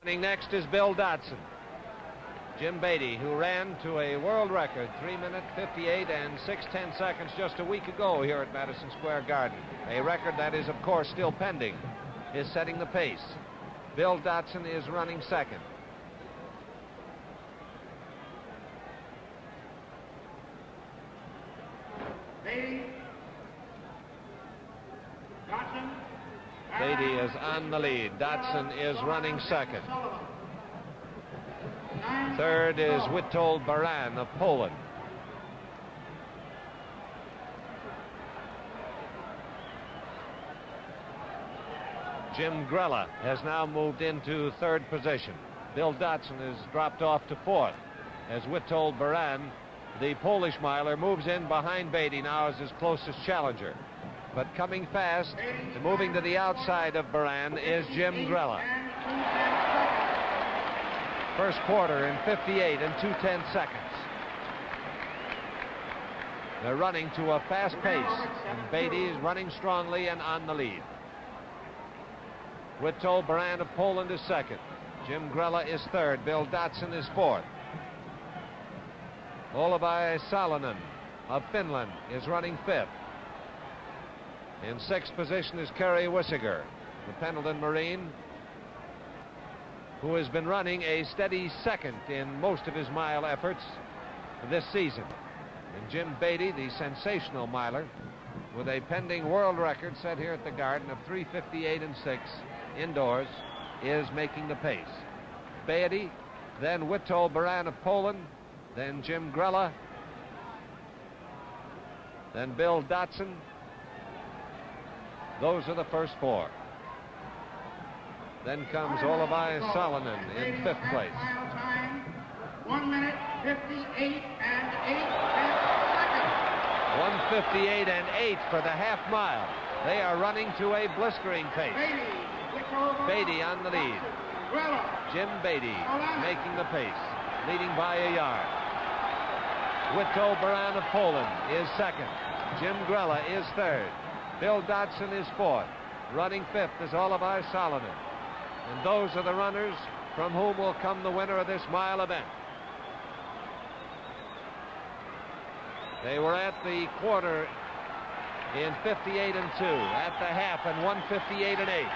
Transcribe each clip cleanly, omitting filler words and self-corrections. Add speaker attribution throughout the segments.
Speaker 1: Running next is Bill Dodson. Jim Beatty, who ran to a world record 3 minutes 58 and 6/10 seconds just a week ago here at Madison Square Garden. A record that is, of course, still pending, is setting the pace. Bill Dodson is running second.
Speaker 2: Beatty. Dodson.
Speaker 1: Beatty is on the lead. Dodson is running second. Third is Witold Baran of Poland. Jim Grella has now moved into third position. Bill Dodson has dropped off to fourth as Witold Baran, the Polish miler, moves in behind Beatty now as his closest challenger. But coming fast, moving to the outside of Baran, is Jim Grella. First quarter in 58 and 2/10 seconds. They're running to a fast pace, and Beatty is running strongly and on the lead. Witold Baran of Poland is second. Jim Grella is third. Bill Dodson is fourth. Olavi Salonen of Finland is running fifth. In sixth position is Kerry Wissiger, the Pendleton Marine, who has been running a steady second in most of his mile efforts this season. And Jim Beatty, the sensational miler, with a pending world record set here at the Garden of 3:58 and 6 indoors, is making the pace. Beatty, then Witold Baran of Poland, then Jim Grella, then Bill Dodson. Those are the first four. Then comes Olavi Salonen in fifth place.
Speaker 2: Final time, 1 minute 58 and 8/10 seconds.
Speaker 1: 1:58 and 8 for the half mile. They are running to a blistering pace. Beatty on the lead. Jim Beatty making the pace, leading by a yard. Witold Baran of Poland is second. Jim Grella is third. Bill Dodson is fourth. Running fifth is Olavi Salonen. And those are the runners from whom will come the winner of this mile event. They were at the quarter in 58 and 2, at the half in 1:58 and 8.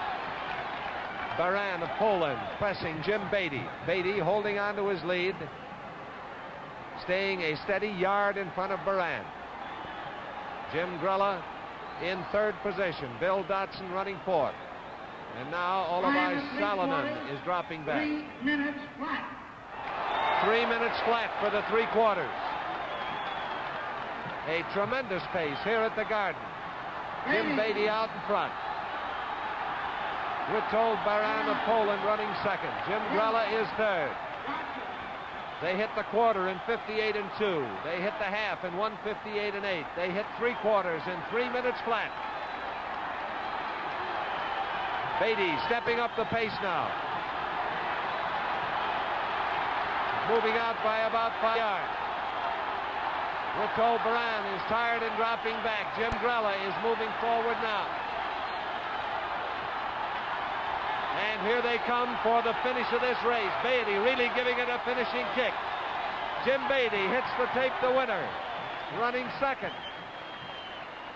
Speaker 1: Baran of Poland pressing Jim Beatty. Beatty holding on to his lead, staying a steady yard in front of Baran. Jim Grella in third position. Bill Dodson running fourth. And now Olavi Salonen is dropping back.
Speaker 2: 3 minutes flat.
Speaker 1: 3 minutes flat for the three quarters. A tremendous pace here at the Garden. Jim Beatty out in front. Witold Baran of Poland running second. Jim Grella is third. They hit the quarter in 58 and 2. They hit the half in 1:58 and 8. They hit three quarters in 3 minutes flat. Beatty stepping up the pace now. Moving out by about 5 yards. Witold Baran is tired and dropping back. Jim Grella is moving forward now. And here they come for the finish of this race. Beatty really giving it a finishing kick. Jim Beatty hits the tape the winner. Running second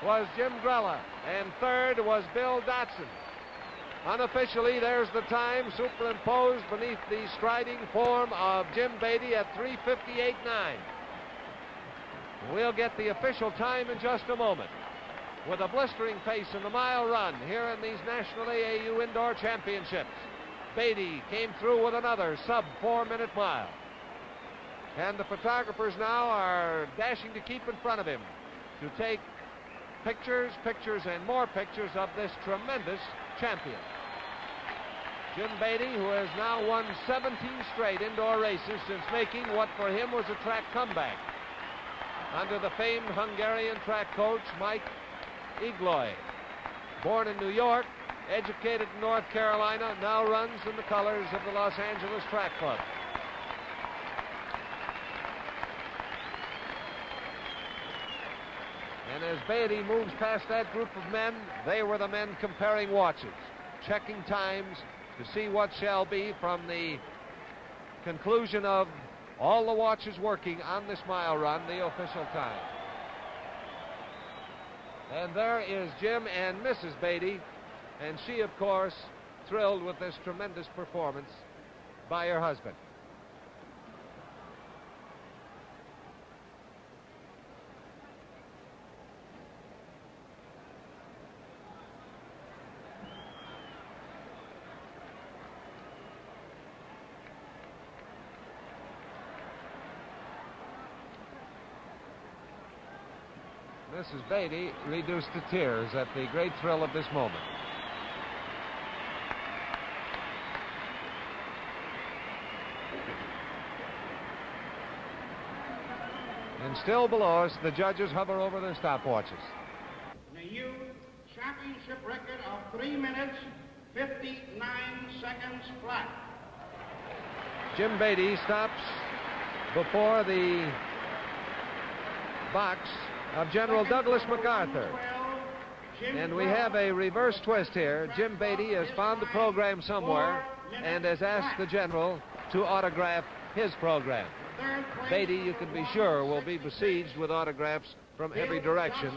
Speaker 1: was Jim Grella, and third was Bill Dodson. Unofficially, there's the time superimposed beneath the striding form of Jim Beatty at 3:58.9. We'll get the official time in just a moment. With a blistering pace in the mile run here in these National AAU Indoor Championships, Beatty came through with another sub-4 minute mile. And the photographers now are dashing to keep in front of him to take pictures, and more pictures of this tremendous champion. Jim Beatty, who has now won 17 straight indoor races since making what for him was a track comeback under the famed Hungarian track coach Mike Igloy. Born in New York, educated in North Carolina, now runs in the colors of the Los Angeles Track Club. And as Beatty moves past that group of men, they were the men comparing watches, checking times, to see what shall be from the conclusion of all the watches working on this mile run, the official time. And there is Jim and Mrs. Beatty, and she, of course, thrilled with this tremendous performance by her husband. Mrs. Beatty reduced to tears at the great thrill of this moment. And still below us, the judges hover over their stopwatches.
Speaker 2: The youth championship record of 3 minutes, 59 seconds flat.
Speaker 1: Jim Beatty stops before the box of General Douglas MacArthur. And we have a reverse twist here. Jim Beatty has found the program somewhere and has asked the general to autograph his program. Beatty, you can be sure, will be besieged with autographs from every direction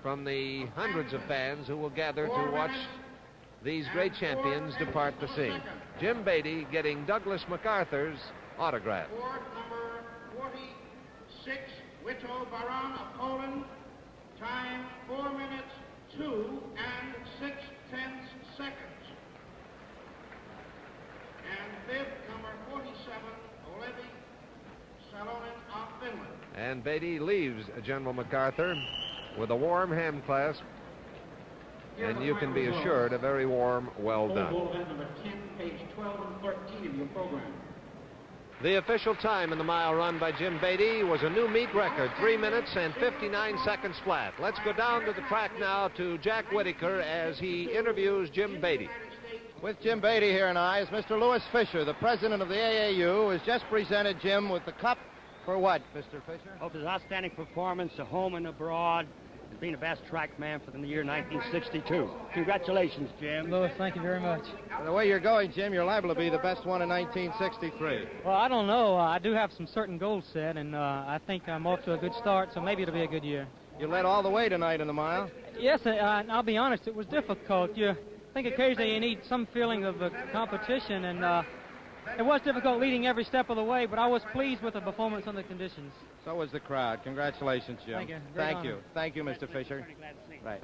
Speaker 1: from the hundreds of fans who will gather to watch these great champions depart the scene. Jim Beatty getting Douglas MacArthur's autograph.
Speaker 2: Fourth, number 46, Wito Baran of Poland. Time 4 minutes, 2 and 6/10 seconds. And fifth, number 47, Olevi Salonen of Finland.
Speaker 1: And Beatty leaves General MacArthur with a warm hand clasp, and you can be assured a very warm well done.
Speaker 2: Number 10, page 12 and 13 of your program.
Speaker 1: The official time in the mile run by Jim Beatty was a new meet record, 3 minutes and 59 seconds flat. Let's go down to the track now to Jack Whitaker as he interviews Jim Beatty.
Speaker 3: With Jim Beatty here and I is Mr. Louis Fisher, the president of the AAU, who has just presented Jim with the cup for what, Mr. Fisher?
Speaker 4: Oh, for his outstanding performance at home and abroad, and being the best track man for the year 1962. Congratulations, Jim.
Speaker 5: Louis, thank you very much.
Speaker 3: The way you're going, Jim, you're liable to be the best one in 1963.
Speaker 5: Well, I don't know. I do have some certain goals set, and I think I'm off to a good start, so maybe it'll be a good year.
Speaker 3: You led all the way tonight in the mile.
Speaker 5: Yes, I'll be honest, it was difficult. I think occasionally you need some feeling of competition, and it was difficult leading every step of the way, but I was pleased with the performance under the conditions.
Speaker 3: So was the crowd. Congratulations, Jim.
Speaker 5: Thank you.
Speaker 3: Thank you. Thank you, Mr. Fisher.
Speaker 4: Very glad to see you.
Speaker 3: Right.